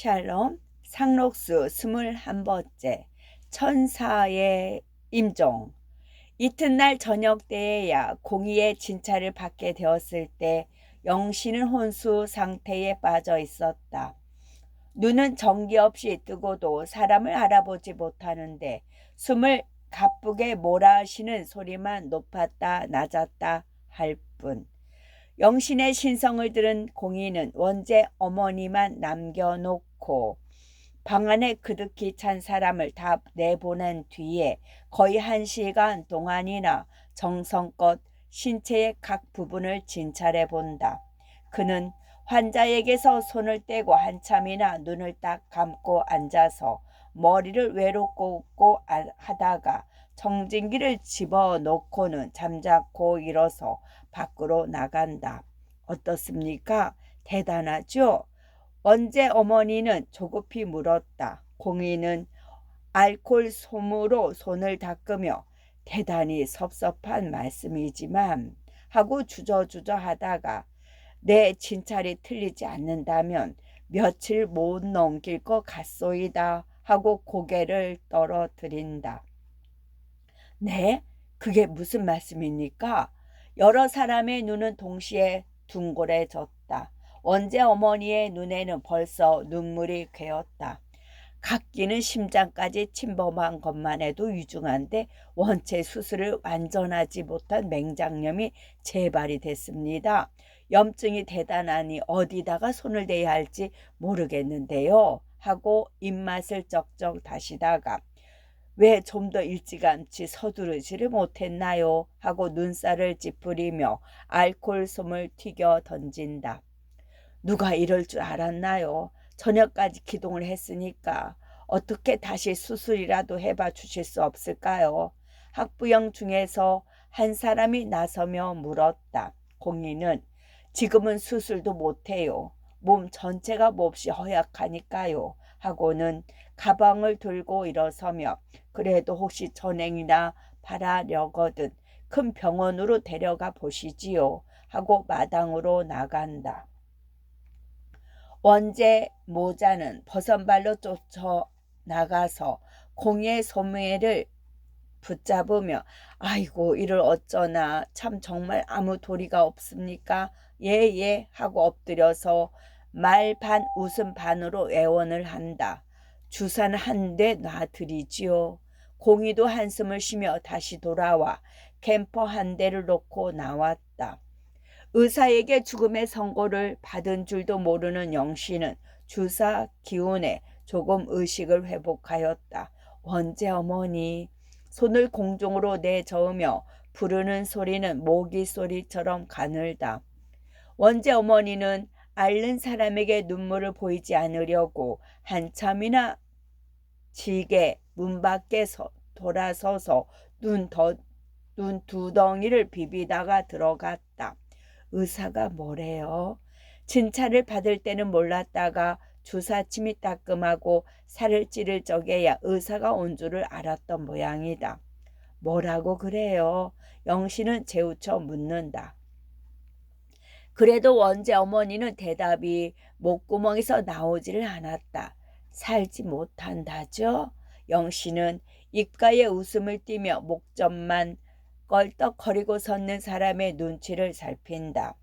샬롬 상록수 21번째 천사의 임종. 이튿날 저녁 때에야 공의의 진찰을 받게 되었을 때 영신은 혼수 상태에 빠져 있었다. 눈은 정기 없이 뜨고도 사람을 알아보지 못하는데 숨을 가쁘게 몰아쉬는 소리만 높았다 낮았다 할 뿐. 영신의 신성을 들은 공의는 원재 어머니만 남겨놓고 방 안에 그득히 찬 사람을 다 내보낸 뒤에 거의 1시간 동안이나 정성껏 신체의 각 부분을 진찰해 본다. 그는 환자에게서 손을 떼고 한참이나 눈을 딱 감고 앉아서 머리를 외로 꽂고 하다가 청진기를 집어넣고는 잠자코 일어서 밖으로 나간다. 어떻습니까? 대단하죠? 원재 어머니는 조급히 물었다. 공의는 알코올 솜으로 손을 닦으며 대단히 섭섭한 말씀이지만 하고 주저주저 하다가 내 진찰이 틀리지 않는다면 며칠 못 넘길 것 같소이다 하고 고개를 떨어뜨린다. 네? 그게 무슨 말씀입니까? 여러 사람의 눈은 동시에 둥그레졌다. 원재 어머니의 눈에는 벌써 눈물이 괴었다. 각기는 심장까지 침범한 것만 해도 유중한데 원체 수술을 완전하지 못한 맹장염이 재발이 됐습니다. 염증이 대단하니 어디다가 손을 대야 할지 모르겠는데요. 하고 입맛을 쩍쩍 다시다가 왜 좀 더 일찌감치 서두르지를 못했나요? 하고 눈살을 찌푸리며 알코올 솜을 튀겨 던진다. 누가 이럴 줄 알았나요? 저녁까지 기동을 했으니까 어떻게 다시 수술이라도 해봐 주실 수 없을까요? 학부형 중에서 한 사람이 나서며 물었다. 공의는 지금은 수술도 못해요. 몸 전체가 몹시 허약하니까요. 하고는 가방을 들고 일어서며 그래도 혹시 전행이나 바라려거든 큰 병원으로 데려가 보시지요. 하고 마당으로 나간다. 원재 모자는 버선발로 쫓아나가서 공의 소매를 붙잡으며 아이고 이를 어쩌나 참 정말 아무 도리가 없습니까? 예 하고 엎드려서 말 반 웃음 반으로 애원을 한다. 주사는 한 대 놔드리지요. 공의도 한숨을 쉬며 다시 돌아와 캠퍼 한 대를 놓고 나왔다. 의사에게 죽음의 선고를 받은 줄도 모르는 영신은 주사 기운에 조금 의식을 회복하였다. 원재 어머니, 손을 공중으로 내저으며 부르는 소리는 모기 소리처럼 가늘다. 원재 어머니는 앓는 사람에게 눈물을 보이지 않으려고 한참이나 지게 문 밖에 돌아서서 눈 두 덩이를 비비다가 들어갔다. 의사가 뭐래요? 진찰을 받을 때는 몰랐다가 주사침이 따끔하고 살을 찌를 적에야 의사가 온 줄을 알았던 모양이다. 뭐라고 그래요? 영신은 재우쳐 묻는다. 그래도 원재 어머니는 대답이 목구멍에서 나오지를 않았다. 살지 못한다죠? 영신은 입가에 웃음을 띠며 목젖만 껄떡거리고 섰는 사람의 눈치를 살핀다.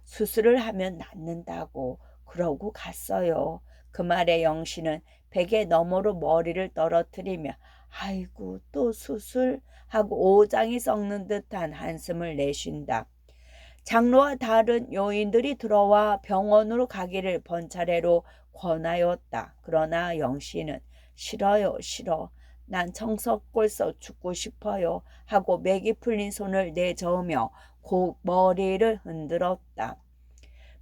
수술을 하면 낫는다고 그러고 갔어요. 그 말에 영신은 베개 너머로 머리를 떨어뜨리며 아이고 또 수술? 하고 오장이 썩는 듯한 한숨을 내쉰다. 장로와 다른 요인들이 들어와 병원으로 가기를 번차례로 권하였다. 그러나 영신은 싫어요 싫어. 난 청석골서 죽고 싶어요. 하고 맥이 풀린 손을 내저으며 머리를 흔들었다.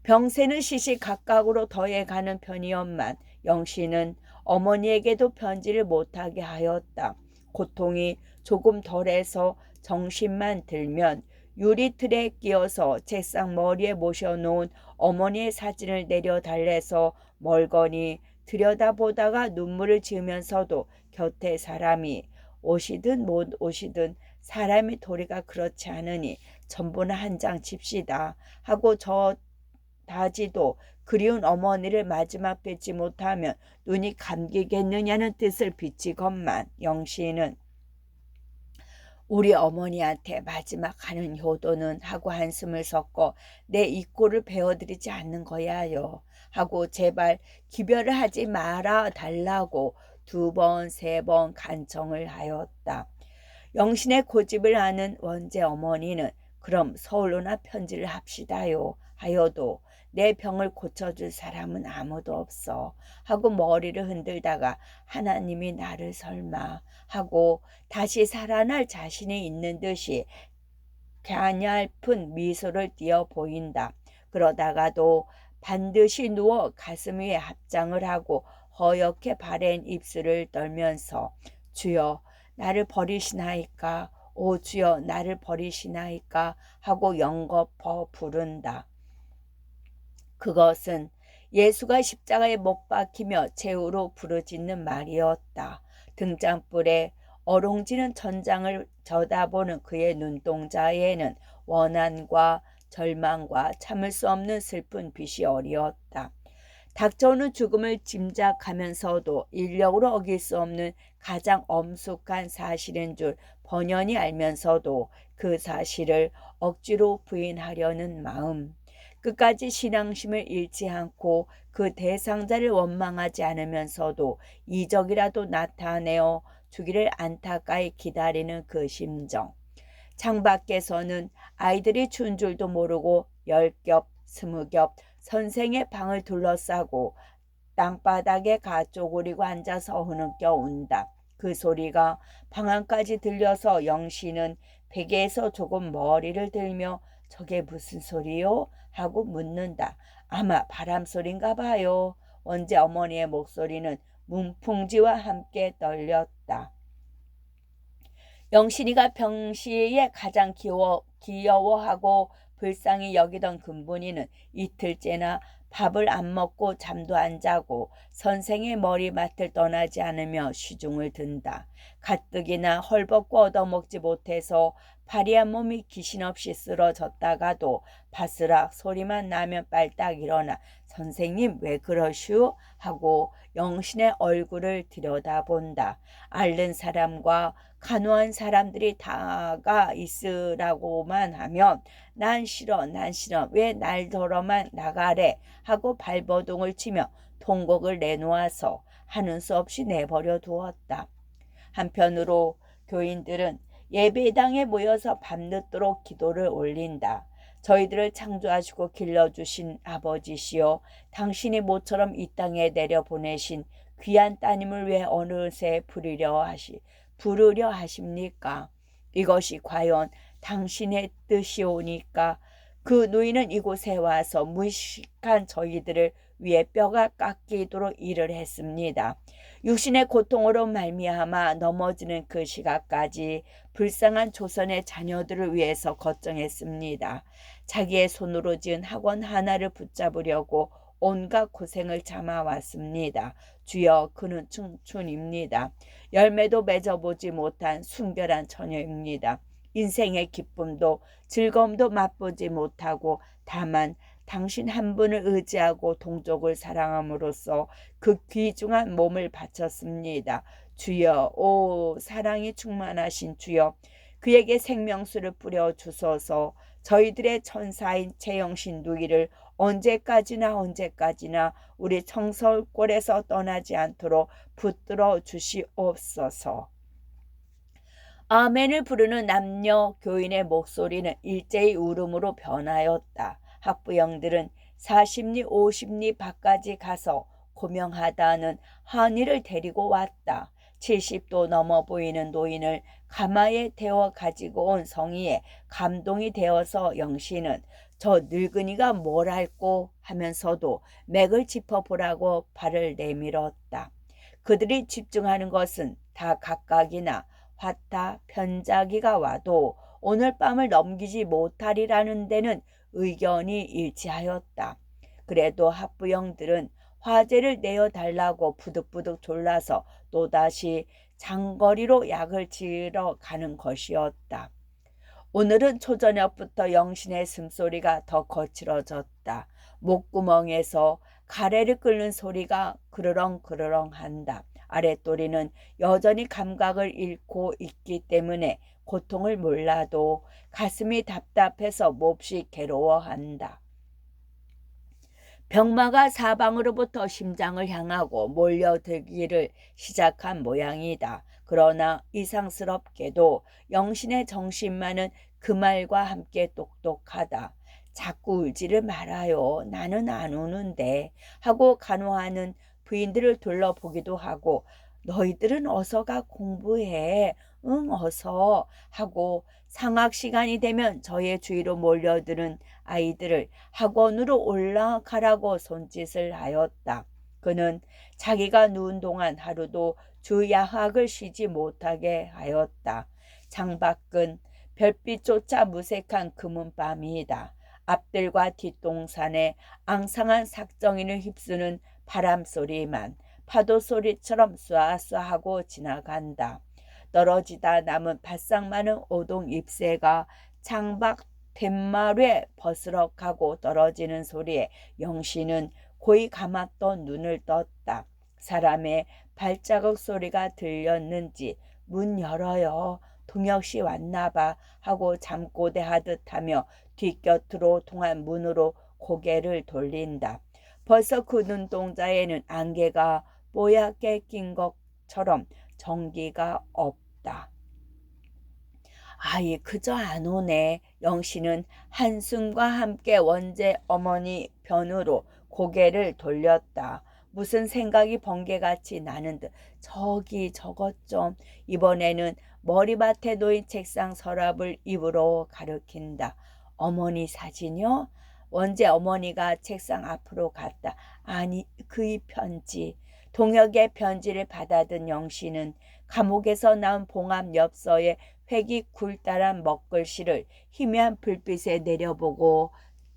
병세는 시시각각으로 더해가는 편이었만 영신은 어머니에게도 편지를 못하게 하였다. 고통이 조금 덜해서 정신만 들면 유리틀에 끼어서 책상 머리에 모셔놓은 어머니의 사진을 내려달래서 멀거니 들여다보다가 눈물을 지으면서도 곁에 사람이 오시든 못 오시든 사람의 도리가 그렇지 않으니 전부나 한 장 칩시다 하고 저 다지도 그리운 어머니를 마지막 뵙지 못하면 눈이 감기겠느냐는 뜻을 비치건만 영신은 우리 어머니한테 마지막 하는 효도는 하고 한숨을 섞어 내 이꼴을 베어드리지 않는 거야요 하고 제발 기별을 하지 말아 달라고 2번, 3번 간청을 하였다. 영신의 고집을 아는 원재 어머니는 그럼 서울로나 편지를 합시다요 하여도 내 병을 고쳐줄 사람은 아무도 없어 하고 머리를 흔들다가 하나님이 나를 설마 하고 다시 살아날 자신이 있는 듯이 가냘픈 미소를 띄어 보인다. 그러다가도 반드시 누워 가슴 위에 합장을 하고 허옇게 바랜 입술을 떨면서 주여 나를 버리시나이까 오 주여 나를 버리시나이까 하고 연거퍼 부른다. 그것은 예수가 십자가에 못 박히며 제후로 부르짖는 말이었다. 등잔불에 어롱지는 천장을 쳐다보는 그의 눈동자에는 원한과 절망과 참을 수 없는 슬픈 빛이 어리었다. 닥쳐오는 죽음을 짐작하면서도 인력으로 어길 수 없는 가장 엄숙한 사실인 줄 번연히 알면서도 그 사실을 억지로 부인하려는 마음, 끝까지 신앙심을 잃지 않고 그 대상자를 원망하지 않으면서도 이적이라도 나타내어 주기를 안타까이 기다리는 그 심정. 창밖에서는 아이들이 춘 줄도 모르고 10겹, 20겹 선생의 방을 둘러싸고 땅바닥에 가쪼그리고 앉아서 흐느껴 운다. 그 소리가 방 안까지 들려서 영신은 베개에서 조금 머리를 들며 저게 무슨 소리요? 하고 묻는다. 아마 바람소리인가 봐요. 원재 어머니의 목소리는 문풍지와 함께 떨렸다. 영신이가 평시에 가장 귀여워하고 불쌍히 여기던 금분이는 이틀째나 밥을 안 먹고 잠도 안 자고 선생의 머리맡을 떠나지 않으며 시중을 든다. 가뜩이나 헐벗고 얻어먹지 못해서 파리한 몸이 귀신없이 쓰러졌다가도 바스락 소리만 나면 빨딱 일어나 선생님 왜 그러슈? 하고 영신의 얼굴을 들여다본다. 앓는 사람과 간호한 사람들이 다가 있으라고만 하면 난 싫어 왜 날더러만 나가래 하고 발버둥을 치며 통곡을 내놓아서 하는 수 없이 내버려 두었다. 한편으로 교인들은 예배당에 모여서 밤늦도록 기도를 올린다. 저희들을 창조하시고 길러주신 아버지시여 당신이 모처럼 이 땅에 내려보내신 귀한 따님을 왜 어느새 부르려 하십니까? 이것이 과연 당신의 뜻이오니까 그 누이는 이곳에 와서 무식한 저희들을 위해 뼈가 깎이도록 일을 했습니다. 육신의 고통으로 말미암아 넘어지는 그 시각까지 불쌍한 조선의 자녀들을 위해서 걱정했습니다. 자기의 손으로 지은 학원 하나를 붙잡으려고 온갖 고생을 참아왔습니다. 주여 그는 청춘입니다. 열매도 맺어보지 못한 순결한 처녀입니다. 인생의 기쁨도 즐거움도 맛보지 못하고 다만 당신 한 분을 의지하고 동족을 사랑함으로써 그 귀중한 몸을 바쳤습니다. 주여 오 사랑이 충만하신 주여 그에게 생명수를 뿌려 주소서. 저희들의 천사인 최영신 누이를 언제까지나 우리 청설골에서 떠나지 않도록 붙들어 주시옵소서. 아멘을 부르는 남녀 교인의 목소리는 일제히 울음으로 변하였다. 학부형들은 40리 50리 밖까지 가서 고명하다는 한이를 데리고 왔다. 70도 넘어 보이는 노인을 가마에 태워 가지고 온 성의에 감동이 되어서 영신은 저 늙은이가 뭘 알고 하면서도 맥을 짚어보라고 발을 내밀었다. 그들이 집중하는 것은 다 각각이나 화타 편자기가 와도 오늘 밤을 넘기지 못하리라는 데는 의견이 일치하였다. 그래도 학부형들은 화제를 내어달라고 부득부득 졸라서 또다시 장거리로 약을 지으러 가는 것이었다. 오늘은 초저녁부터 영신의 숨소리가 더 거칠어졌다. 목구멍에서 가래를 끓는 소리가 그르렁그르렁 한다. 아랫도리는 여전히 감각을 잃고 있기 때문에 고통을 몰라도 가슴이 답답해서 몹시 괴로워한다. 병마가 사방으로부터 심장을 향하고 몰려들기를 시작한 모양이다. 그러나 이상스럽게도 영신의 정신만은 그 말과 함께 똑똑하다. 자꾸 울지를 말아요. 나는 안 우는데 하고 간호하는 부인들을 둘러보기도 하고 너희들은 어서가 공부해. 응 어서 하고 상학 시간이 되면 저의 주위로 몰려드는 아이들을 학원으로 올라가라고 손짓을 하였다. 그는 자기가 누운 동안 하루도 주야학을 쉬지 못하게 하였다. 창밖은 별빛조차 무색한 금은밤이다. 앞들과 뒷동산에 앙상한 삭정인을 휩쓰는 바람소리만 파도소리처럼 쏴쏴하고 지나간다. 떨어지다 남은 바싹 마른 오동 잎새가 창밖 툇마루에 버스럭하고 떨어지는 소리에 영신은 고이 감았던 눈을 떴다. 사람의 발자국 소리가 들렸는지 문 열어요. 동혁씨 왔나봐 하고 잠꼬대하듯 하며 뒷곁으로 통한 문으로 고개를 돌린다. 벌써 그 눈동자에는 안개가 뽀얗게 낀 것처럼 정기가 없다. 아이 그저 안 오네. 영신은 한숨과 함께 원재 어머니 편으로 고개를 돌렸다. 무슨 생각이 번개같이 나는 듯 저기 저것 좀. 이번에는 머리맡에 놓인 책상 서랍을 입으로 가리킨다. 어머니 사진이요? 원재 어머니가 책상 앞으로 갔다. 아니 그이 편지. 동혁의 편지를 받아든 영신은 감옥에서 나온 봉합 엽서에 획이 굴다란 먹글씨를 희미한 불빛에 내려보고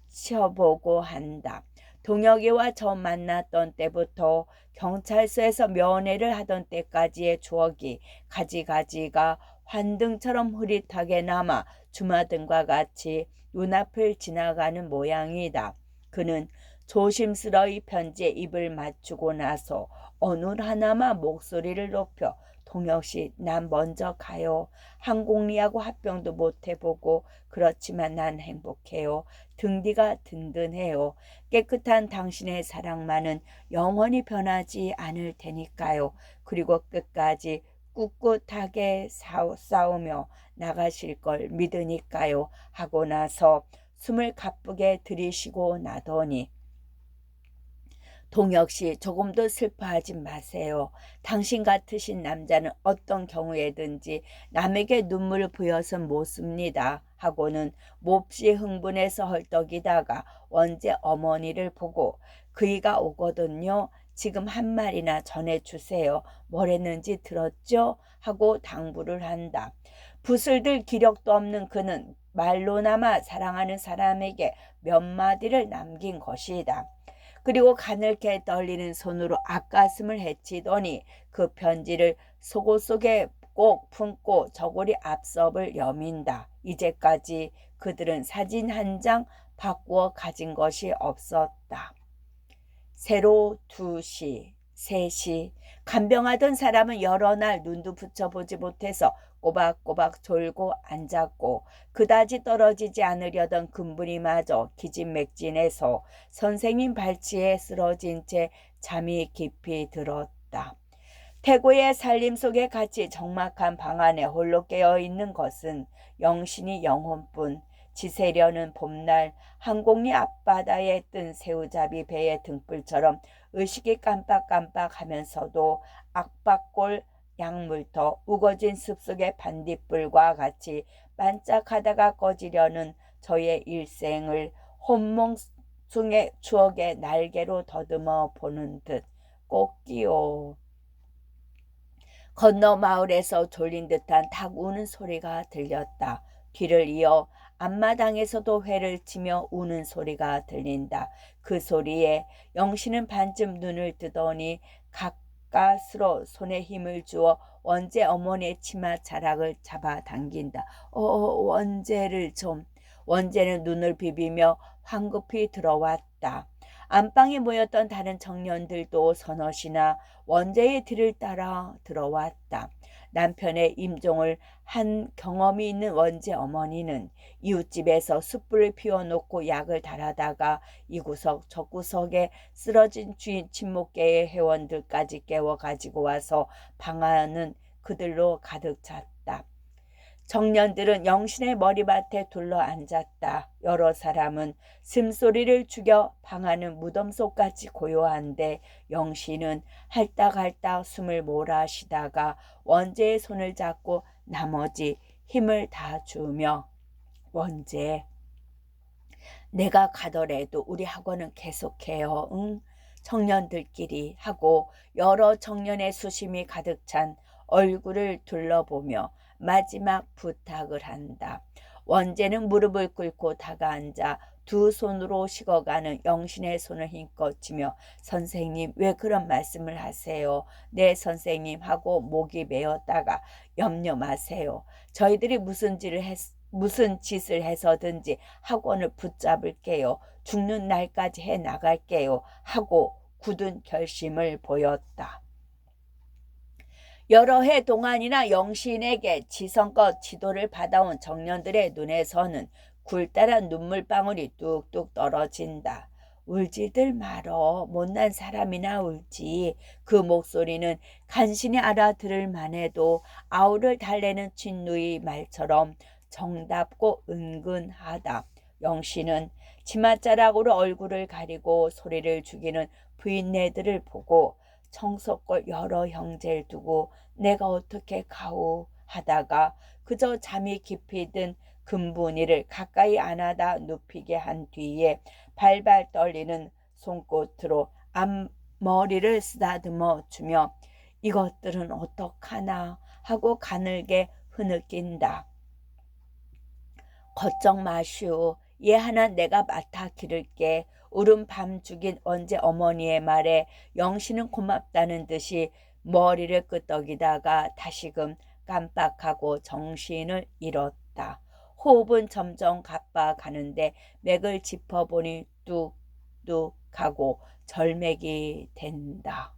치어보고 한다. 동혁이와 처음 만났던 때부터 경찰서에서 면회를 하던 때까지의 추억이 가지가지가 환등처럼 흐릿하게 남아 주마등과 같이 눈앞을 지나가는 모양이다. 그는 조심스러이 편지에 입을 맞추고 나서 어느 하나만 목소리를 높여 동혁씨 난 먼저 가요. 항공리하고 합병도 못 해보고 그렇지만 난 행복해요. 등 뒤가 든든해요. 깨끗한 당신의 사랑만은 영원히 변하지 않을 테니까요. 그리고 끝까지 꿋꿋하게 싸우며 나가실 걸 믿으니까요. 하고 나서 숨을 가쁘게 들이쉬고 나더니 동혁씨 조금도 슬퍼하지 마세요. 당신 같으신 남자는 어떤 경우에든지 남에게 눈물을 부여선 못 씁니다. 하고는 몹시 흥분해서 헐떡이다가 원재 어머니를 보고 그이가 오거든요. 지금 한 말이나 전해주세요. 뭘 했는지 들었죠? 하고 당부를 한다. 붓을 들 기력도 없는 그는 말로나마 사랑하는 사람에게 몇 마디를 남긴 것이다. 그리고 가늘게 떨리는 손으로 앞가슴을 헤치더니 그 편지를 속옷 속에 꼭 품고 저고리 앞섭을 여민다. 이제까지 그들은 사진 한 장 바꾸어 가진 것이 없었다. 새로 2시, 3시 간병하던 사람은 여러 날 눈도 붙여보지 못해서 꼬박꼬박 졸고 앉았고 그다지 떨어지지 않으려던 금분이마저 기진맥진해서 선생님 발치에 쓰러진 채 잠이 깊이 들었다. 태고의 살림 속에 갇히 적막한 방 안에 홀로 깨어있는 것은 영신이 영혼뿐. 지새려는 봄날 항공리 앞바다에 뜬 새우잡이 배의 등불처럼 의식이 깜빡깜빡하면서도 악박골 약물터 우거진 숲속의 반딧불과 같이 반짝하다가 꺼지려는 저의 일생을 혼몽숭의 추억의 날개로 더듬어 보는 듯 꽃기요. 건너 마을에서 졸린 듯한 닭 우는 소리가 들렸다. 뒤를 이어 앞마당에서도 회를 치며 우는 소리가 들린다. 그 소리에 영신은 반쯤 눈을 뜨더니 가까스로 손에 힘을 주어 원재 어머니의 치마 자락을 잡아당긴다. 원재를 좀. 원재는 눈을 비비며 황급히 들어왔다. 안방에 모였던 다른 청년들도 서너시나 원제의 뒤를 따라 들어왔다. 남편의 임종을 한 경험이 있는 원제 어머니는 이웃집에서 숯불을 피워놓고 약을 달아다가 이 구석 저 구석에 쓰러진 주인 친목계의 회원들까지 깨워 가지고 와서 방안은 그들로 가득 찼다. 청년들은 영신의 머리밭에 둘러 앉았다. 여러 사람은 숨소리를 죽여 방하는 무덤 속같이 고요한데 영신은 할딱할딱 숨을 몰아쉬다가 원재의 손을 잡고 나머지 힘을 다 주며 원재, 내가 가더라도 우리 학원은 계속해요. 응? 청년들끼리 하고 여러 청년의 수심이 가득 찬 얼굴을 둘러보며 마지막 부탁을 한다. 원재는 무릎을 꿇고 다가앉아 두 손으로 식어가는 영신의 손을 힘껏 쥐며 선생님 왜 그런 말씀을 하세요? 네 선생님 하고 목이 메었다가 염려 마세요. 저희들이 무슨 짓을 해서든지 학원을 붙잡을게요. 죽는 날까지 해 나갈게요. 하고 굳은 결심을 보였다. 여러 해 동안이나 영신에게 지성껏 지도를 받아온 청년들의 눈에서는 굴따란 눈물방울이 뚝뚝 떨어진다. 울지들 말어. 못난 사람이나 울지. 그 목소리는 간신히 알아들을 만해도 아우를 달래는 친누이 말처럼 정답고 은근하다. 영신은 치맛자락으로 얼굴을 가리고 소리를 죽이는 부인네들을 보고 청석골 여러 형제를 두고 내가 어떻게 가오 하다가 그저 잠이 깊이 든 금분이를 가까이 안아다 눕히게 한 뒤에 발발 떨리는 손끝으로 앞머리를 쓰다듬어 주며 이것들은 어떡하나 하고 가늘게 흐느낀다. 걱정 마시오. 얘 하나 내가 맡아 기를게. 울음 밤 죽인 원재 어머니의 말에 영신은 고맙다는 듯이 머리를 끄덕이다가 다시금 깜빡하고 정신을 잃었다. 호흡은 점점 가빠가는데 맥을 짚어보니 뚝뚝하고 절맥이 된다.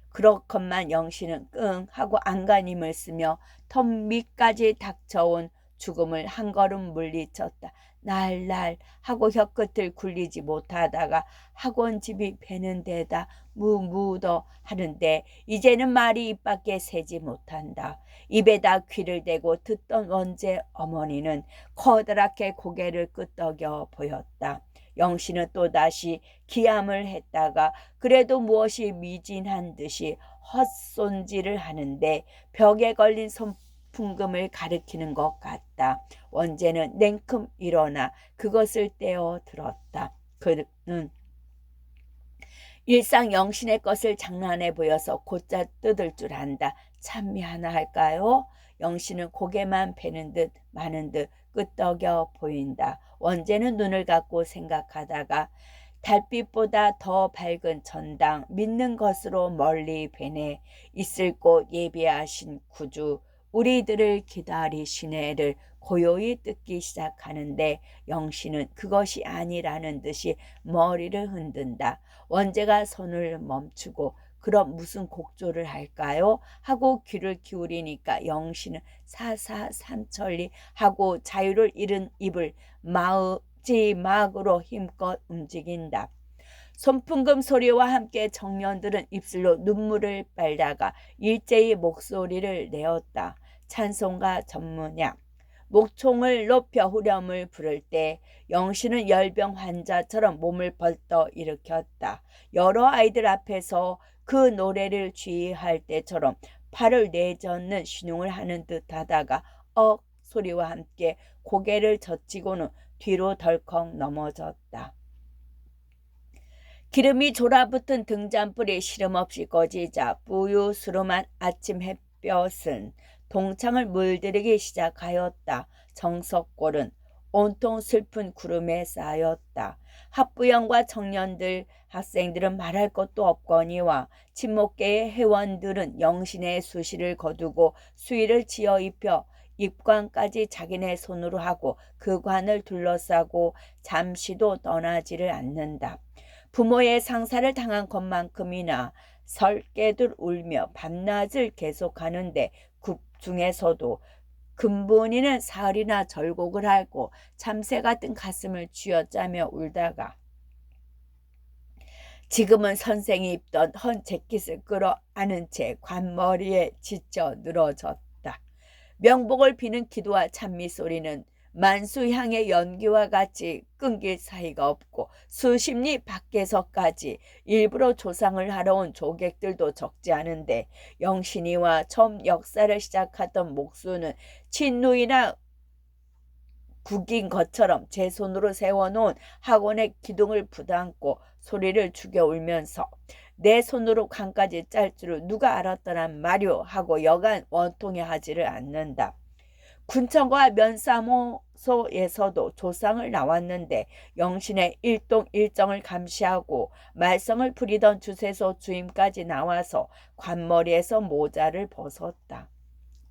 그렇건만 영신은 끙 하고 안간힘을 쓰며 턱 밑까지 닥쳐온 죽음을 한 걸음 물리쳤다. 날날 하고 혀끝을 굴리지 못하다가 학원집이 배는 데다 무무더 하는데 이제는 말이 입 밖에 새지 못한다. 입에다 귀를 대고 듣던 원재 어머니는 커다랗게 고개를 끄덕여 보였다. 영신은 또다시 기함을 했다가 그래도 무엇이 미진한 듯이 헛손질을 하는데 벽에 걸린 손풍금을 가리키는 것 같다. 원재는 냉큼 일어나 그것을 떼어 들었다. 그는 일상 영신의 것을 장난해 보여서 곧잘 뜯을 줄 안다. 찬미 하나 할까요? 영신은 고개만 베는 듯 마는 듯 끄덕여 보인다. 원재는 눈을 감고 생각하다가 달빛보다 더 밝은 전당 믿는 것으로 멀리 베네 있을 곳 예비하신 구주 우리들을 기다리시네를 고요히 뜯기 시작하는데 영신은 그것이 아니라는 듯이 머리를 흔든다. 원재가 손을 멈추고 그럼 무슨 곡조를 할까요? 하고 귀를 기울이니까 영신은 사사삼천리 하고 자유를 잃은 입을 마지막으로 힘껏 움직인다. 손풍금 소리와 함께 청년들은 입술로 눈물을 빨다가 일제히 목소리를 내었다. 찬송가 전문약 목총을 높여 후렴을 부를 때 영신은 열병 환자처럼 몸을 벌떡 일으켰다. 여러 아이들 앞에서 그 노래를 지휘할 때처럼 팔을 내젓는 신용을 하는 듯 하다가 억 소리와 함께 고개를 젖히고는 뒤로 덜컥 넘어졌다. 기름이 졸아붙은 등잔불이 시름없이 꺼지자 뿌유스름한 아침 햇볕은 동창을 물들이기 시작하였다. 정석골은 온통 슬픈 구름에 쌓였다. 학부형과 청년들, 학생들은 말할 것도 없거니와 친목계의 회원들은 영신의 수시를 거두고 수의를 지어 입혀 입관까지 자기네 손으로 하고 그 관을 둘러싸고 잠시도 떠나지를 않는다. 부모의 상사를 당한 것만큼이나 설깨들 울며 밤낮을 계속하는데 그 중에서도 금본이는 사흘이나 절곡을 하고 참새 같은 가슴을 쥐어짜며 울다가 지금은 선생이 입던 헌 재킷을 끌어안은 채 관머리에 지쳐 늘어졌다. 명복을 비는 기도와 찬미 소리는 만수향의 연기와 같이 끊길 사이가 없고 수십 리 밖에서까지 일부러 조상을 하러 온 조객들도 적지 않은데 영신이와 처음 역사를 시작하던 목수는 친누이나 국인 것처럼 제 손으로 세워놓은 학원의 기둥을 부담고 소리를 죽여 울면서 내 손으로 관까지 짤 줄을 누가 알았더란 말요 하고 여간 원통해하지를 않는다. 군청과 면사무소에서도 조상을 나왔는데 영신의 일동일정을 감시하고 말썽을 부리던 주세소 주임까지 나와서 관머리에서 모자를 벗었다.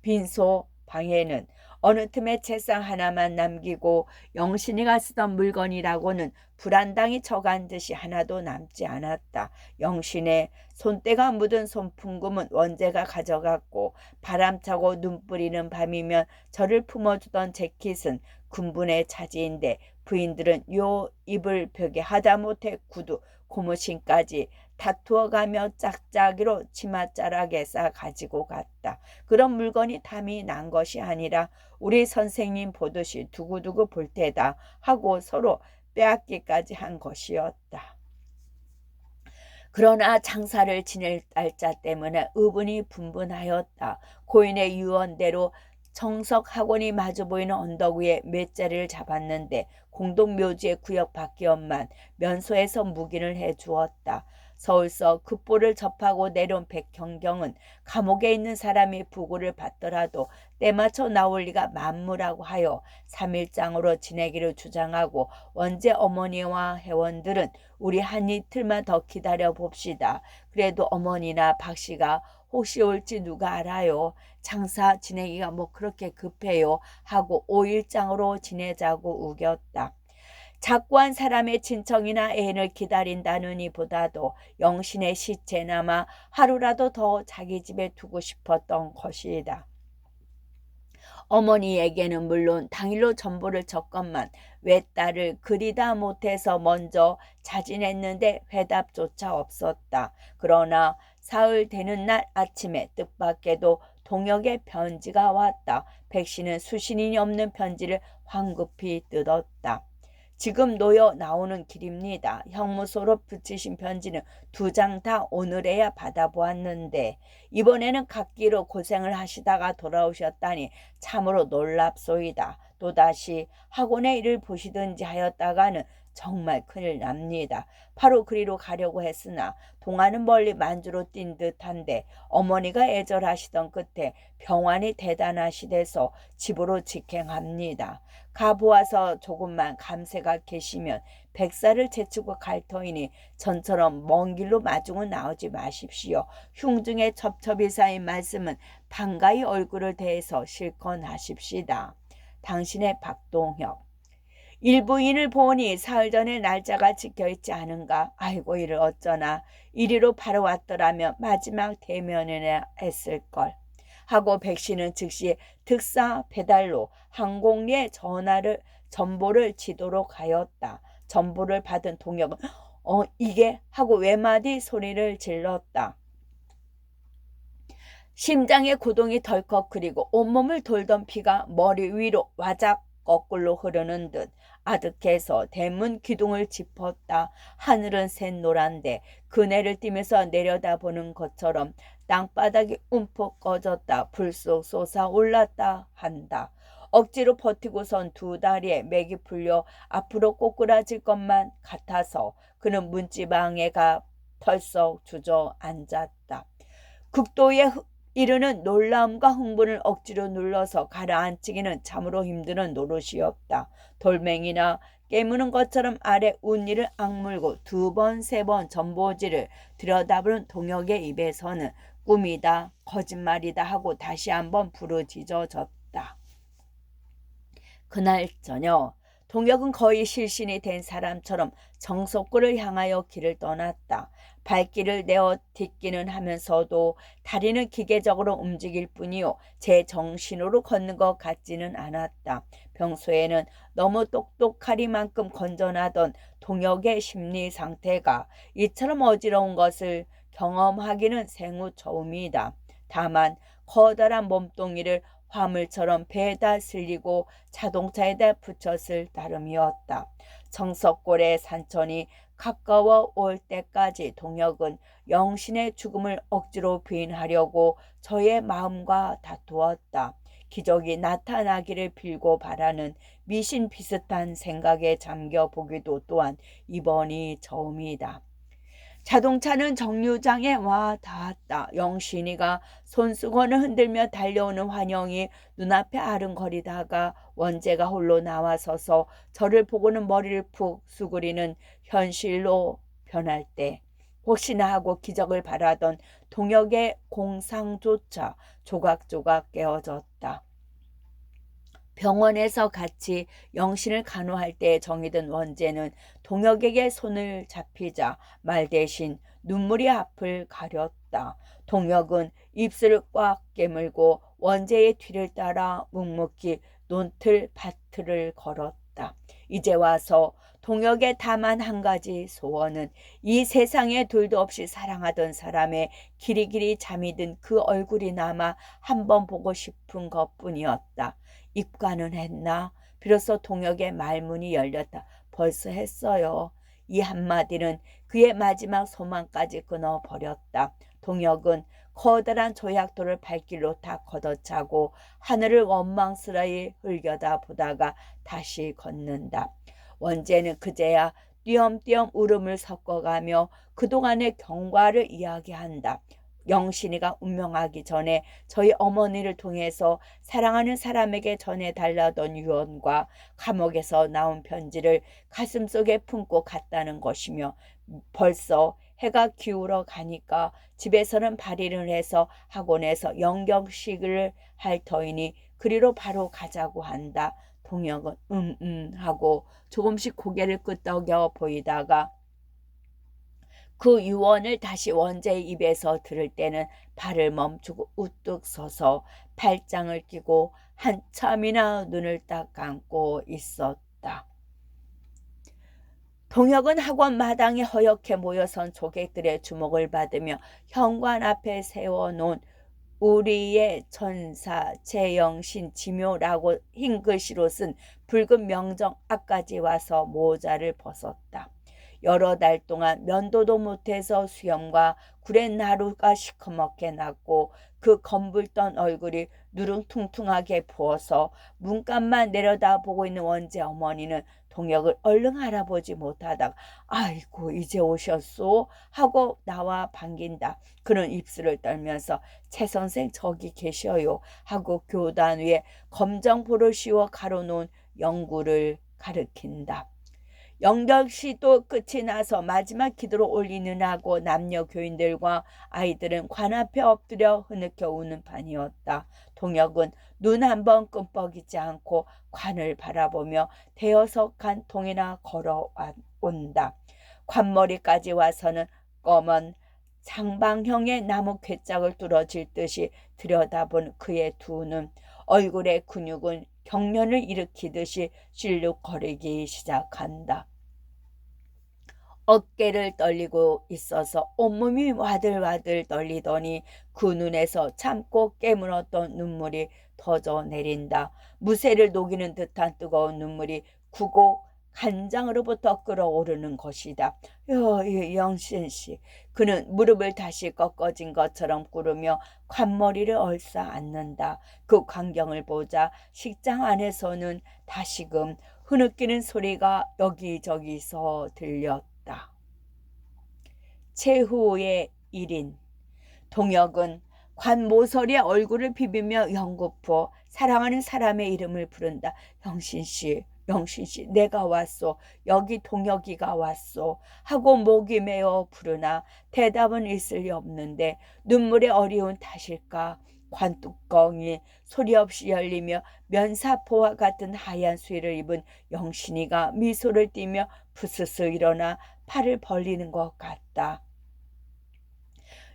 빈소 방에는 어느 틈에 책상 하나만 남기고 영신이가 쓰던 물건이라고는 불안당이 쳐간 듯이 하나도 남지 않았다. 영신의 손때가 묻은 손풍금은 원재가 가져갔고 바람차고 눈 뿌리는 밤이면 저를 품어주던 재킷은 군분의 차지인데 부인들은 요 입을 벽에 하다못해 구두 고무신까지 다투어가며 짝짝이로 치맛자락에 싸 가지고 갔다. 그런 물건이 탐이 난 것이 아니라 우리 선생님 보듯이 두고두고 볼 테다 하고 서로 빼앗기까지 한 것이었다. 그러나 장사를 지낼 날짜 때문에 의분이 분분하였다. 고인의 유언대로 정석학원이 마주 보이는 언덕 위에 몇 자리를 잡았는데 공동묘지의 구역밖에없만 면소에서 묵인을 해주었다. 서울서 급보를 접하고 내려온 백형경은 감옥에 있는 사람이 부고를 받더라도 때맞춰 나올 리가 만무라고 하여 3일장으로 지내기를 주장하고 원재 어머니와 회원들은 우리 한 이틀만 더 기다려 봅시다. 그래도 어머니나 박씨가 혹시 올지 누가 알아요. 장사 지내기가 뭐 그렇게 급해요 하고 5일장으로 지내자고 우겼다. 작고한 사람의 친척이나 애인을 기다린다느니 보다도 영신의 시체나마 하루라도 더 자기 집에 두고 싶었던 것이다. 어머니에게는 물론 당일로 전보를 줬건만 외딸을 그리다 못해서 먼저 자진했는데 회답조차 없었다. 그러나 사흘 되는 날 아침에 뜻밖에도 동혁의 편지가 왔다. 백씨는 수신이 없는 편지를 황급히 뜯었다. 지금 놓여 나오는 길입니다. 형무소로 붙이신 편지는 2장 다 오늘에야 받아보았는데 이번에는 갓기로 고생을 하시다가 돌아오셨다니 참으로 놀랍소이다. 또다시 학원의 일을 보시든지 하였다가는 정말 큰일 납니다. 바로 그리로 가려고 했으나 동안은 멀리 만주로 뛴 듯한데 어머니가 애절하시던 끝에 병환이 대단하시대서 집으로 직행합니다. 가보아서 조금만 감세가 계시면 백사를 제치고 갈 터이니 전처럼 먼 길로 마중은 나오지 마십시오. 흉중에 첩첩이 쌓인 말씀은 반가이 얼굴을 대해서 실컷 하십시다. 당신의 박동혁. 일부인을 보니 사흘 전에 날짜가 찍혀있지 않은가. 아이고 이를 어쩌나. 이리로 바로 왔더라면 마지막 대면이나 했을걸. 하고 백씨는 즉시 특사 배달로 항공리에 전보를 지도록 하였다. 전보를 받은 동혁은 이게 하고 외마디 소리를 질렀다. 심장에 고동이 덜컥 그리고 온몸을 돌던 피가 머리 위로 와작 거꾸로 흐르는 듯 아득해서 대문 기둥을 짚었다. 하늘은 샛노란데 그네를 띠면서 내려다보는 것처럼 땅바닥이 움푹 꺼졌다. 불쑥 솟아올랐다 한다. 억지로 버티고선 두 다리에 맥이 풀려 앞으로 꼬꾸라질 것만 같아서 그는 문지방에 가 털썩 주저앉았다. 극도의 이르는 놀라움과 흥분을 억지로 눌러서 가라앉히기는 참으로 힘드는 노릇이었다. 돌멩이나 깨무는 것처럼 아래 운니를 악물고 2번, 3번 전보지를 들여다보는 동혁의 입에서는 꿈이다, 거짓말이다 하고 다시 한번 부르짖어졌다. 그날 저녁 동혁은 거의 실신이 된 사람처럼 정석구를 향하여 길을 떠났다. 발길을 내어 딛기는 하면서도 다리는 기계적으로 움직일 뿐이요. 제 정신으로 걷는 것 같지는 않았다. 평소에는 너무 똑똑하리만큼 건전하던 동혁의 심리 상태가 이처럼 어지러운 것을 경험하기는 생후 처음이다. 다만 커다란 몸뚱이를 화물처럼 배에다 실리고 자동차에다 붙였을 따름이었다. 정석골의 산천이 가까워 올 때까지 동혁은 영신의 죽음을 억지로 부인하려고 저의 마음과 다투었다. 기적이 나타나기를 빌고 바라는 미신 비슷한 생각에 잠겨 보기도 또한 이번이 처음이다. 자동차는 정류장에 와 닿았다. 영신이가 손수건을 흔들며 달려오는 환영이 눈앞에 아른거리다가 원재가 홀로 나와서서 저를 보고는 머리를 푹 수그리는 현실로 변할 때 혹시나 하고 기적을 바라던 동혁의 공상조차 조각조각 깨어졌다. 병원에서 같이 영신을 간호할 때 정이 든 원재는 동혁에게 손을 잡히자 말 대신 눈물이 앞을 가렸다. 동혁은 입술을 꽉 깨물고 원재의 뒤를 따라 묵묵히 논틀 밭을 걸었다. 이제 와서 동혁의 다만 한 가지 소원은 이 세상에 둘도 없이 사랑하던 사람의 길이길이 잠이 든 그 얼굴이 남아 한번 보고 싶은 것뿐이었다. 입관은 했나? 비로소 동혁의 말문이 열렸다. 벌써 했어요. 이 한마디는 그의 마지막 소망까지 끊어버렸다. 동혁은 커다란 조약돌을 발길로 다 걷어차고 하늘을 원망스러이 흘겨다 보다가 다시 걷는다. 원재는 그제야 띄엄띄엄 울음을 섞어가며 그동안의 경과를 이야기한다. 영신이가 운명하기 전에 저희 어머니를 통해서 사랑하는 사람에게 전해달라던 유언과 감옥에서 나온 편지를 가슴속에 품고 갔다는 것이며 벌써 해가 기울어 가니까 집에서는 발의를 해서 학원에서 영격식을 할 터이니 그리로 바로 가자고 한다. 동혁은 하고 조금씩 고개를 끄덕여 보이다가 그 유언을 다시 원재의 입에서 들을 때는 발을 멈추고 우뚝 서서 팔짱을 끼고 한참이나 눈을 딱 감고 있었다. 동혁은 학원 마당에 허옇게 모여선 조객들의 주목을 받으며 현관 앞에 세워놓은 우리의 천사 재영신 지묘라고 흰 글씨로 쓴 붉은 명정 앞까지 와서 모자를 벗었다. 여러 달 동안 면도도 못해서 수염과 구렛나루가 시커멓게 났고 그 검붉던 얼굴이 누룽퉁퉁하게 부어서 문간만 내려다보고 있는 원재 어머니는 동혁을 얼른 알아보지 못하다가 아이고 이제 오셨소? 하고 나와 반긴다. 그는 입술을 떨면서 최 선생 저기 계셔요 하고 교단 위에 검정볼을 씌워 가로놓은 영구를 가리킨다. 영격시도 끝이 나서 마지막 기도를 올리느라고 남녀 교인들과 아이들은 관 앞에 엎드려 흐느껴 우는 판이었다. 동혁은 눈 한 번 끔뻑이지 않고 관을 바라보며 대여섯 칸 통이나 걸어온다. 관머리까지 와서는 검은 상방형의 나무 괴짝을 뚫어질 듯이 들여다본 그의 두 눈, 얼굴의 근육은 경련을 일으키듯이 실룩거리기 시작한다. 어깨를 떨리고 있어서 온몸이 와들와들 떨리더니 그 눈에서 참고 깨물었던 눈물이 터져 내린다. 무쇠를 녹이는 듯한 뜨거운 눈물이 구곡 간장으로부터 끓어오르는 것이다. 영신씨. 그는 무릎을 다시 꺾어진 것처럼 꿇으며 관머리를 얼싸 앉는다. 그 광경을 보자 식장 안에서는 다시금 흐느끼는 소리가 여기저기서 들렸다. 최후의 1인 동혁은 관 모서리에 얼굴을 비비며 연구포 사랑하는 사람의 이름을 부른다. 영신씨. 영신씨 내가 왔소. 여기 동혁이가 왔소. 하고 목이 메어 부르나 대답은 있을 리 없는데 눈물의 어려운 탓일까 관뚜껑이 소리 없이 열리며 면사포와 같은 하얀 수의를 입은 영신이가 미소를 띠며 부스스 일어나 팔을 벌리는 것 같다.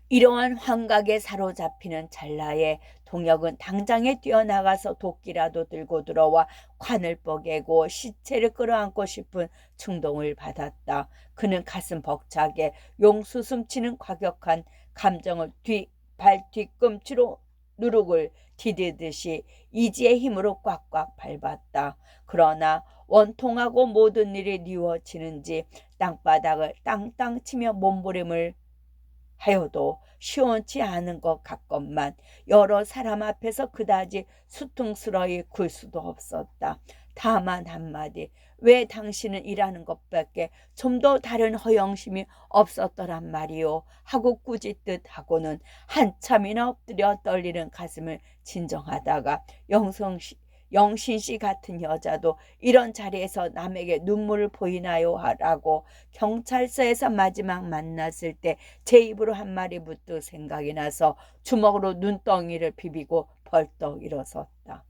이러한 환각에 사로잡히는 찰나에 동혁은 당장에 뛰어나가서 도끼라도 들고 들어와 관을 뻐개고 시체를 끌어안고 싶은 충동을 받았다. 그는 가슴 벅차게 용수숨치는 과격한 감정을 발 뒤꿈치로 누룩을 디디듯이 이지의 힘으로 꽉꽉 밟았다. 그러나 원통하고 모든 일이 뉘워지는지 땅바닥을 땅땅 치며 몸부림을 하여도 시원치 않은 것 같건만 여러 사람 앞에서 그다지 수퉁스러이 굴 수도 없었다. 다만 한마디, 왜 당신은 일하는 것밖에 좀 더 다른 허영심이 없었더란 말이오 하고 꾸짖듯 하고는 한참이나 엎드려 떨리는 가슴을 진정하다가 영신씨 같은 여자도 이런 자리에서 남에게 눈물을 보이나요? 라고 경찰서에서 마지막 만났을 때 제 입으로 한 말이 문득 생각이 나서 주먹으로 눈덩이를 비비고 벌떡 일어섰다.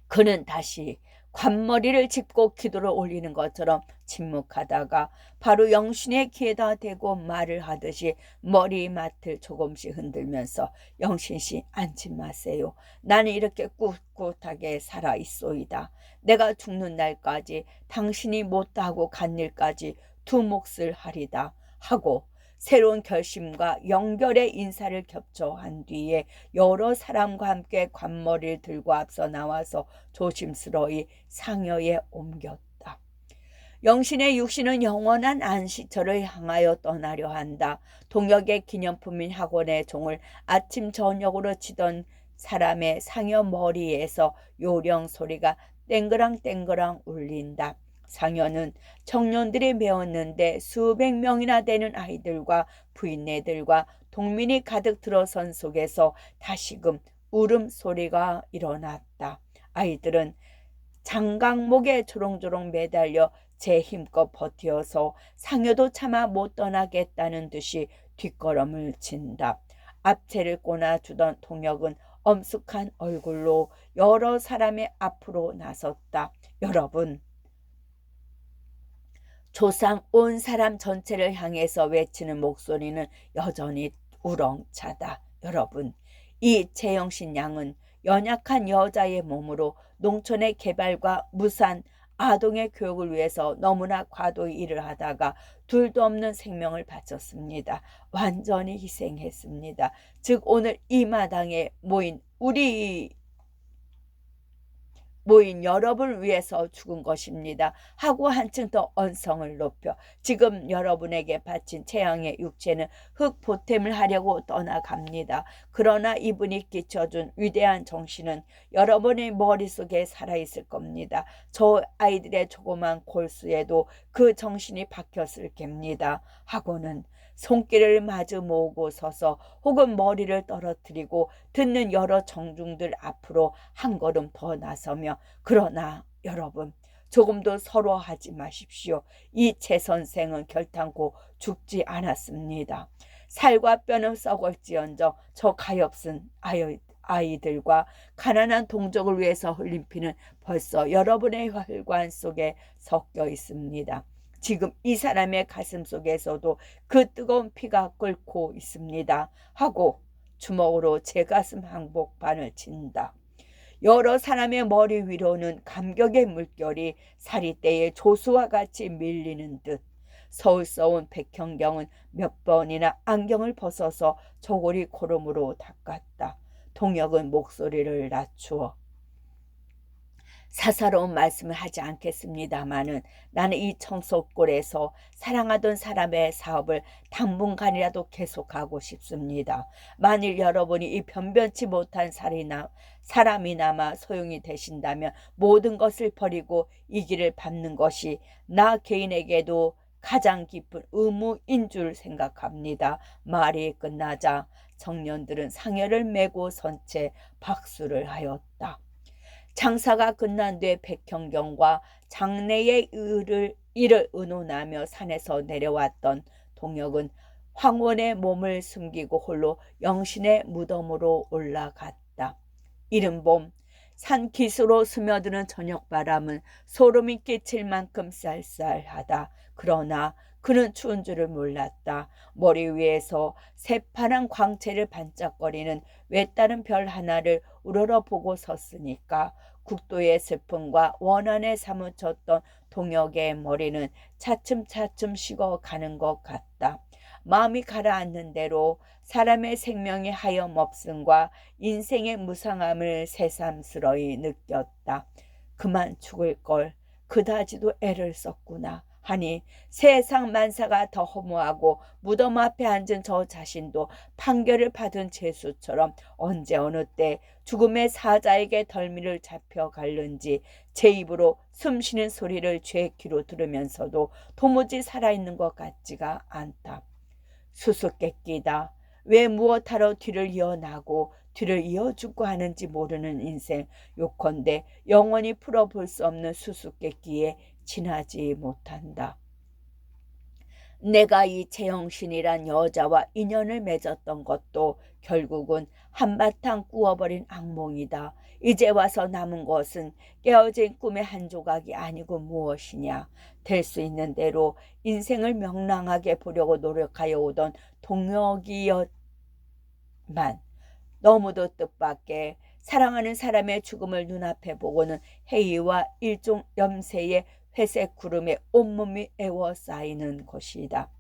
그는 다시 관머리를 짚고 기도를 올리는 것처럼 침묵하다가 바로 영신의 귀에다 대고 말을 하듯이 머리맡을 조금씩 흔들면서 영신씨 앉지 마세요. 나는 이렇게 꿋꿋하게 살아 있소이다. 내가 죽는 날까지 당신이 못다하고 간 일까지 두 몫을 하리다 하고 새로운 결심과 영결의 인사를 겹쳐한 뒤에 여러 사람과 함께 관머리를 들고 앞서 나와서 조심스러이 상여에 옮겼다. 영신의 육신은 영원한 안식처를 향하여 떠나려 한다. 동혁의 기념품인 학원의 종을 아침 저녁으로 치던 사람의 상여 머리에서 요령 소리가 땡그랑땡그랑 울린다. 상여는 청년들이 메웠는데 수백 명이나 되는 아이들과 부인네들과 동민이 가득 들어선 속에서 다시금 울음소리가 일어났다. 아이들은 장강목에 조롱조롱 매달려 제 힘껏 버티어서 상여도 차마 못 떠나겠다는 듯이 뒷걸음을 친다. 앞채를 꼬나주던 동혁은 엄숙한 얼굴로 여러 사람의 앞으로 나섰다. 여러분, 조상 온 사람 전체를 향해서 외치는 목소리는 여전히 우렁차다. 여러분, 이 최영신 양은 연약한 여자의 몸으로 농촌의 개발과 무산 아동의 교육을 위해서 너무나 과도히 일을 하다가 둘도 없는 생명을 바쳤습니다. 완전히 희생했습니다. 즉 오늘 이 마당에 모인 여러분을 위해서 죽은 것입니다. 하고 한층 더 언성을 높여 지금 여러분에게 바친 태양의 육체는 흙 보탬을 하려고 떠나갑니다. 그러나 이분이 끼쳐준 위대한 정신은 여러분의 머릿속에 살아있을 겁니다. 저 아이들의 조그만 골수에도 그 정신이 박혔을 겁니다. 하고는 손길을 마주 모으고 서서 혹은 머리를 떨어뜨리고 듣는 여러 청중들 앞으로 한 걸음 더 나서며 그러나 여러분 조금도 서러워하지 마십시오. 이 최 선생은 결탄코 죽지 않았습니다. 살과 뼈는 썩을지언정 저 가엾은 아이들과 가난한 동족을 위해서 흘린 피는 벌써 여러분의 혈관 속에 섞여 있습니다. 지금 이 사람의 가슴 속에서도 그 뜨거운 피가 끓고 있습니다. 하고 주먹으로 제 가슴 한복판을 친다. 여러 사람의 머리 위로는 감격의 물결이 사리떼의 조수와 같이 밀리는 듯 서울서 온 백형경은 몇 번이나 안경을 벗어서 저고리 고름으로 닦았다. 동혁은 목소리를 낮추어 사사로운 말씀을 하지 않겠습니다마는 나는 이 청소골에서 사랑하던 사람의 사업을 당분간이라도 계속하고 싶습니다. 만일 여러분이 이 변변치 못한 사람이나마 소용이 되신다면 모든 것을 버리고 이 길을 밟는 것이 나 개인에게도 가장 깊은 의무인 줄 생각합니다. 말이 끝나자 청년들은 상여를 메고 선 채 박수를 하였다. 장사가 끝난 뒤에 백형경과 장래의 일을 의논하며 산에서 내려왔던 동혁은 황혼의 몸을 숨기고 홀로 영신의 무덤으로 올라갔다. 이른 봄 산기슭으로 스며드는 저녁바람은 소름이 끼칠 만큼 쌀쌀하다. 그러나 그는 추운 줄을 몰랐다. 머리 위에서 새파란 광채를 반짝거리는 외따른 별 하나를 우러러보고 섰으니까 국도의 슬픔과 원한에 사무쳤던 동혁의 머리는 차츰차츰 식어가는 것 같다. 마음이 가라앉는 대로 사람의 생명의 하염없음과 인생의 무상함을 새삼스러이 느꼈다. 그만 죽을 걸 그다지도 애를 썼구나 하니 세상 만사가 더 허무하고 무덤 앞에 앉은 저 자신도 판결을 받은 죄수처럼 언제 어느 때 죽음의 사자에게 덜미를 잡혀갈는지 제 입으로 숨쉬는 소리를 제 귀로 들으면서도 도무지 살아있는 것 같지가 않다. 수수께끼다. 왜 무엇하러 뒤를 이어나고 뒤를 이어주고 하는지 모르는 인생. 요컨대 영원히 풀어볼 수 없는 수수께끼에 지나지 못한다. 내가 이 최영신이란 여자와 인연을 맺었던 것도 결국은 한바탕 꾸어버린 악몽이다. 이제 와서 남은 것은 깨어진 꿈의 한 조각이 아니고 무엇이냐. 될 수 있는 대로 인생을 명랑하게 보려고 노력하여 오던 동혁이었만 너무도 뜻밖의 사랑하는 사람의 죽음을 눈앞에 보고는 해이와 일종 염세의 회색 구름에 온몸이 에워싸이는 것이다.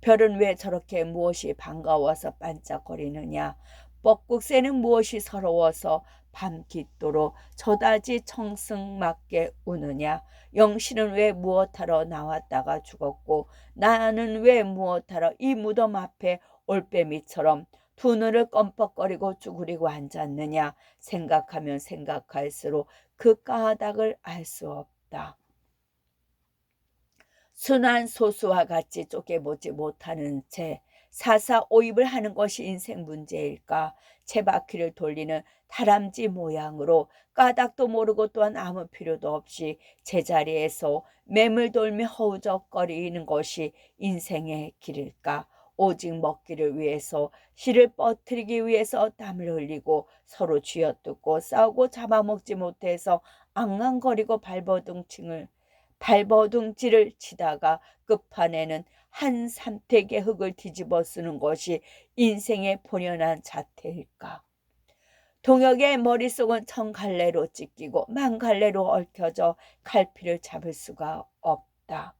별은 왜 저렇게 무엇이 반가워서 반짝거리느냐. 뻐꾹새는 무엇이 서러워서 밤깃도로 저다지 청승맞게 우느냐. 영신은 왜 무엇하러 나왔다가 죽었고 나는 왜 무엇하러 이 무덤 앞에 올빼미처럼 두 눈을 껌뻑거리고 쭈그리고 앉았느냐. 생각하면 생각할수록 그 까닭을 알 수 없다. 순한 소수와 같이 쪼개보지 못하는 채 사사오입을 하는 것이 인생 문제일까. 채바퀴를 돌리는 다람쥐 모양으로 까닭도 모르고 또한 아무 필요도 없이 제자리에서 매물 돌며 허우적거리는 것이 인생의 길일까. 오직 먹기를 위해서 씨를 뻗뜨리기 위해서 땀을 흘리고 서로 쥐어뜯고 싸우고 잡아먹지 못해서 앙앙거리고 발버둥치를 치다가 끝판에는 한 삼택의 흙을 뒤집어 쓰는 것이 인생의 본연한 자태일까. 동혁의 머릿속은 천갈래로 찢기고 만갈래로 얽혀져 갈피를 잡을 수가 없다.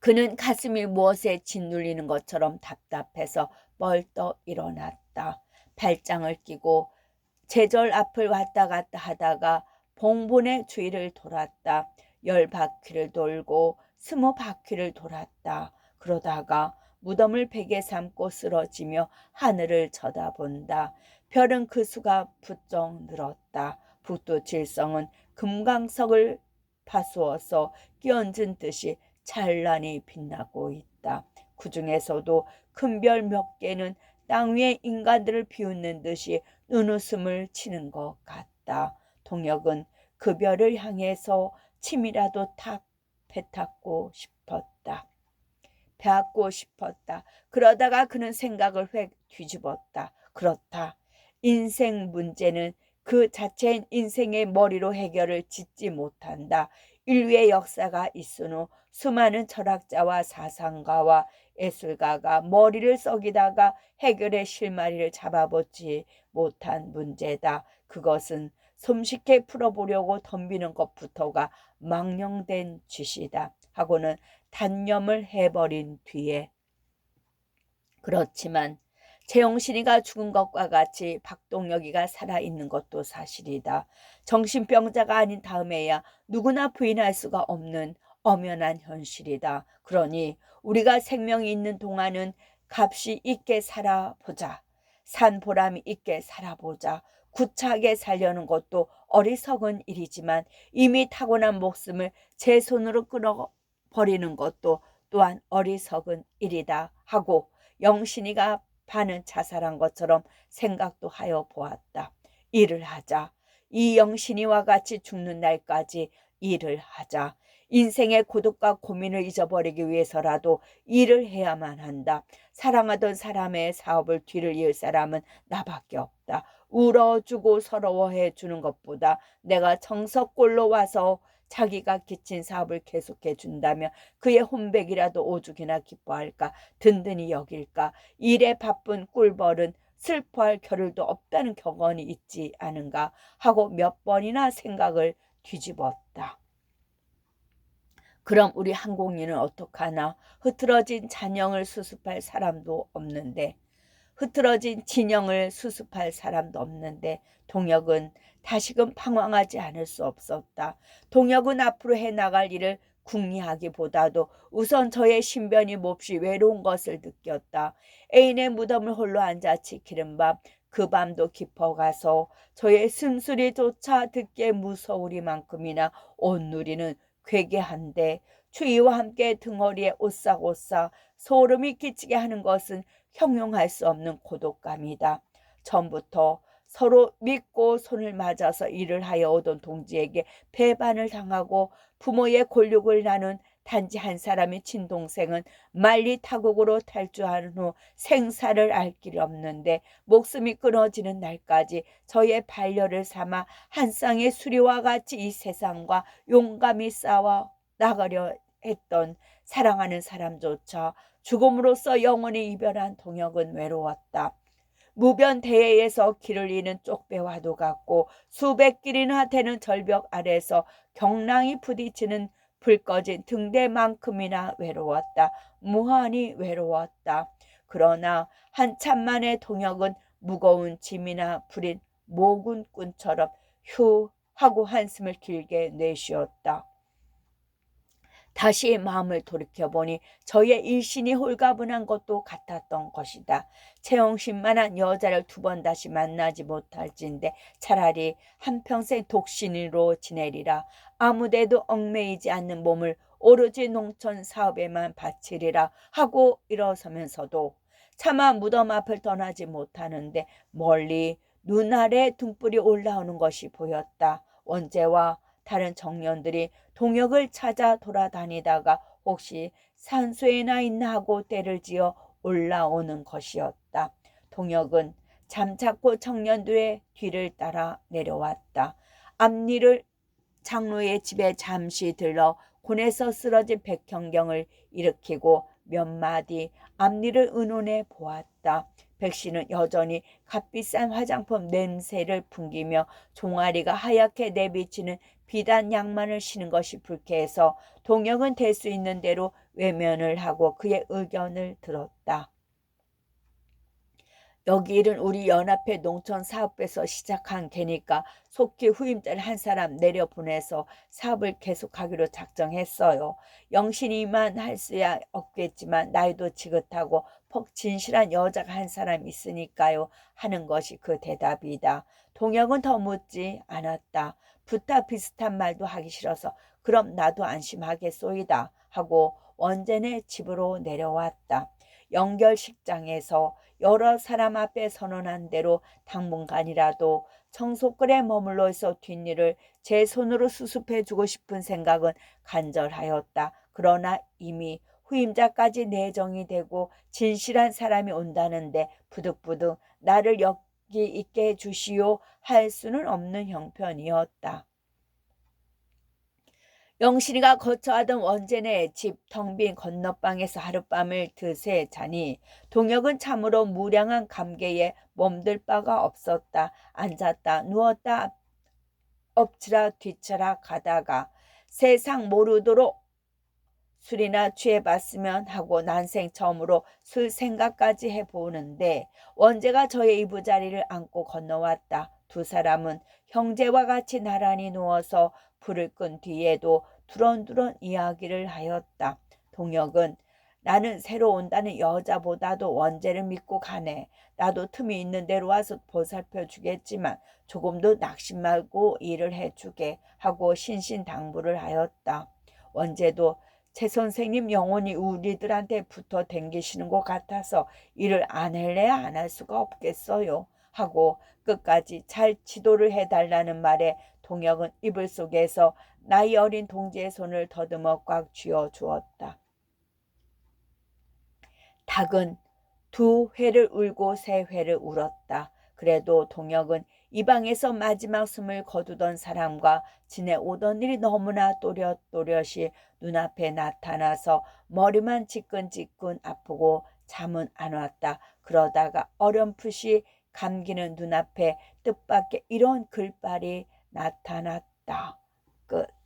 그는 가슴이 무엇에 짓눌리는 것처럼 답답해서 뻘떡 일어났다. 발장을 끼고 제절 앞을 왔다 갔다 하다가 봉본의 주위를 돌았다. 10바퀴를 돌고 20바퀴를 돌았다. 그러다가 무덤을 베개 삼고 쓰러지며 하늘을 쳐다본다. 별은 그 수가 부쩍 늘었다. 북두칠성은 금강석을 파수어서 끼얹은 듯이 찬란히 빛나고 있다. 그 중에서도 큰 별 몇 개는 땅 위에 인간들을 비웃는 듯이 눈웃음을 치는 것 같다. 동혁은 그 별을 향해서 침이라도 탁 뱉고 싶었다. 배웠고 싶었다. 그러다가 그는 생각을 획 뒤집었다. 그렇다. 인생 문제는 그 자체인 인생의 머리로 해결을 짓지 못한다. 인류의 역사가 있은 후 수많은 철학자와 사상가와 예술가가 머리를 썩이다가 해결의 실마리를 잡아보지 못한 문제다. 그것은 솜씨게 풀어보려고 덤비는 것부터가 망령된 짓이다 하고는 단념을 해버린 뒤에 그렇지만 최영신이가 죽은 것과 같이 박동혁이가 살아있는 것도 사실이다. 정신병자가 아닌 다음에야 누구나 부인할 수가 없는 엄연한 현실이다. 그러니 우리가 생명이 있는 동안은 값이 있게 살아보자. 산 보람이 있게 살아보자. 구차하게 살려는 것도 어리석은 일이지만 이미 타고난 목숨을 제 손으로 끊어버리는 것도 또한 어리석은 일이다 하고 영신이가 반은 자살한 것처럼 생각도 하여 보았다. 일을 하자. 이 영신이와 같이 죽는 날까지 일을 하자. 인생의 고독과 고민을 잊어버리기 위해서라도 일을 해야만 한다. 사랑하던 사람의 사업을 뒤를 이을 사람은 나밖에 없다. 울어주고 서러워해 주는 것보다 내가 정석골로 와서 자기가 기친 사업을 계속해 준다면 그의 혼백이라도 오죽이나 기뻐할까, 든든히 여길까. 일에 바쁜 꿀벌은 슬퍼할 겨를도 없다는 격언이 있지 않은가 하고 몇 번이나 생각을 뒤집었다. 그럼 우리 항공인은 어떡하나? 흐트러진 잔영을 수습할 사람도 없는데, 흐트러진 진영을 수습할 사람도 없는데 동혁은 다시금 방황하지 않을 수 없었다. 동혁은 앞으로 해나갈 일을 궁리하기보다도 우선 저의 신변이 몹시 외로운 것을 느꼈다. 애인의 무덤을 홀로 앉아 지키는 밤, 그 밤도 깊어가서 저의 숨소리조차 듣기에 무서우리만큼이나 온누리는 괴괴한데, 추위와 함께 등허리에 오싹오싹 소름이 끼치게 하는 것은 형용할 수 없는 고독감이다. 처음부터 서로 믿고 손을 맞아서 일을 하여 오던 동지에게 배반을 당하고 부모의 골육을 나눈 단지 한 사람의 친동생은 만리타국으로 탈주한 후 생사를 알 길이 없는데 목숨이 끊어지는 날까지 저의 반려를 삼아 한 쌍의 수리와 같이 이 세상과 용감히 싸워 나가려 했던 사랑하는 사람조차 죽음으로써 영원히 이별한 동혁은 외로웠다. 무변대해에서 길을 잃은 쪽배와도 같고 수백 길이나 되는 절벽 아래서 경랑이 부딪히는 불 꺼진 등대만큼이나 외로웠다. 무한히 외로웠다. 그러나 한참 만에 동혁은 무거운 짐이나 부린 모군꾼처럼 휴 하고 한숨을 길게 내쉬었다. 다시 마음을 돌이켜보니 저의 일신이 홀가분한 것도 같았던 것이다. 채영신만한 여자를 두 번 다시 만나지 못할진데 차라리 한평생 독신으로 지내리라. 아무데도 얽매이지 않는 몸을 오로지 농촌 사업에만 바치리라 하고 일어서면서도 차마 무덤 앞을 떠나지 못하는데 멀리 눈 아래 등불이 올라오는 것이 보였다. 원재와 다른 청년들이 동혁을 찾아 돌아다니다가 혹시 산소에나 있나 하고 때를 지어 올라오는 것이었다. 동혁은 잠자코 청년들의 뒤를 따라 내려왔다. 앞니를 장로의 집에 잠시 들러 곤에서 쓰러진 백형경을 일으키고 몇 마디 앞니를 의논해 보았다. 백씨는 여전히 값비싼 화장품 냄새를 풍기며 종아리가 하얗게 내비치는 비단 양만을 신은 것이 불쾌해서 동혁은 될 수 있는 대로 외면을 하고 그의 의견을 들었다. 여기 일은 우리 연합회 농촌 사업에서 시작한 게니까 속히 후임자를 한 사람 내려보내서 사업을 계속하기로 작정했어요. 영신이만 할 수야 없겠지만 나이도 지긋하고 퍽 진실한 여자가 한 사람 있으니까요 하는 것이 그 대답이다. 동혁은 더 묻지 않았다. 부탁 비슷한 말도 하기 싫어서 그럼 나도 안심하겠소이다 하고 원재네 집으로 내려왔다. 연결식장에서 여러 사람 앞에 선언한 대로 당분간이라도 청소끌에 머물러 있어 뒷일을 제 손으로 수습해주고 싶은 생각은 간절하였다. 그러나 이미 후임자까지 내정이 되고 진실한 사람이 온다는데 부득부득 나를 여기 있게 해주시오 할 수는 없는 형편이었다. 영신이가 거처하던 원재네 집 텅 빈 건너방에서 하룻밤을 드세 자니 동혁은 참으로 무량한 감개에 몸들 바가 없었다. 앉았다 누웠다 엎치락 뒤치락 가다가 세상 모르도록 술이나 취해봤으면 하고 난생 처음으로 술 생각까지 해보는데 원재가 저의 이부자리를 안고 건너왔다. 두 사람은 형제와 같이 나란히 누워서 불을 끈 뒤에도 두런두런 이야기를 하였다. 동혁은 나는 새로 온다는 여자보다도 원재를 믿고 가네. 나도 틈이 있는 대로 와서 보살펴 주겠지만 조금도 낙심 말고 일을 해주게 하고 신신당부를 하였다. 원재도 최 선생님 영원히 우리들한테 붙어 댕기시는 것 같아서 일을 안 할래야 안 할 수가 없겠어요 하고 끝까지 잘 지도를 해달라는 말에 동혁은 이불 속에서 나이 어린 동지의 손을 더듬어 꽉 쥐어 주었다. 닭은 2회를 울고 3회를 울었다. 그래도 동혁은 이 방에서 마지막 숨을 거두던 사람과 지내오던 일이 너무나 또렷또렷이 눈앞에 나타나서 머리만 지끈지끈 아프고 잠은 안 왔다. 그러다가 어렴풋이 감기는 눈앞에 뜻밖의 이런 글발이 나타났다. 끝.